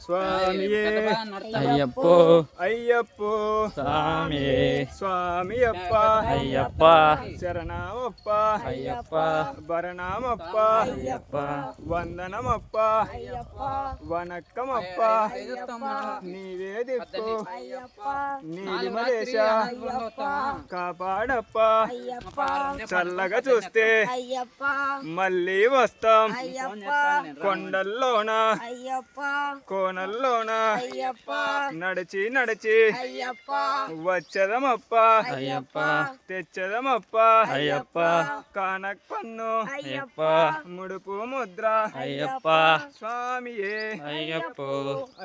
స్వామియే అయ్యప్పో అయ్యప్పో స్వామియే స్వామియప్ప అయ్యప్ప శరణమప్ప అయ్యప్ప భరణమప్ప అయ్యప్ప వందనమప్ప వనక్కమప్ప నీవే దిక్కు నీలి మలేశ కాపాడప్ప చల్లగా చూస్తే మళ్ళీ వస్తాం కొండల్లోన కోనల్లోన నడిచి నడిచి వచ్చదమప్ప అయ్యప్ప తెచ్చదమప్ప అయ్యప్ప కానక్ పన్ను అయ్యప్ప ముడుపు ముద్ర అయ్యప్ప స్వామియే అయ్యప్పో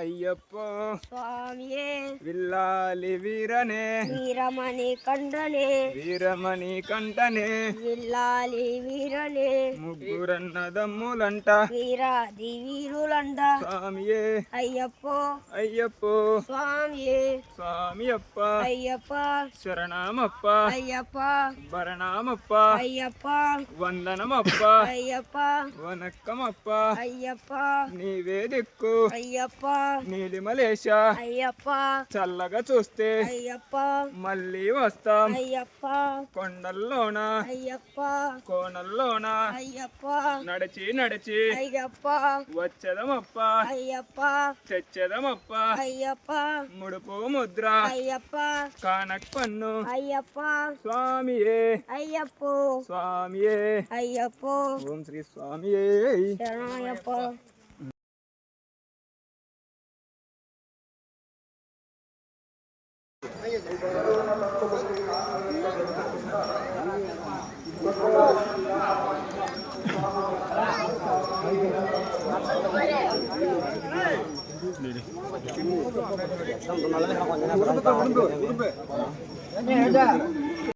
అయ్యప్పో స్వామియే విల్లాలి వీరనే వీరమణి కండనే వీరమణి కంటనే విల్లాలి వీరనే ముగ్గురన్నదమ్ములంట వీరాది వీరులండ స్వామియే అయ్యప్పో అయ్యప్పో స్వామియే స్వామియప్ప అయ్యప్ప శరణమప్ప అయ్యప్ప భరణమప్ప అయ్యప్ప వందనమప్ప అయ్యప్ప వనక్కమప్ప అయ్యప్ప నీవే దిక్కు అయ్యప్ప నీలి మలేశ అయ్యప్ప చల్లగా చూస్తే అయ్యప్ప మళ్ళీ వస్తాం అయ్యప్ప కొండల్లోన అయ్యప్ప కోనల్లోన అయ్యప్ప నడిచి నడిచి అయ్యప్ప వచ్చదమప్ప అయ్యప్ప తెచ్చదమప్ప అయ్యప్ప ముడుపు ముద్ర అయ్యప్ప కానక్ పన్ను అయ్యప్ప స్వామియే అయ్యప్పో స్వామియే అయ్యప్పో ఓం శ్రీ స్వామియే శరణయ్యప్ప Ini ada.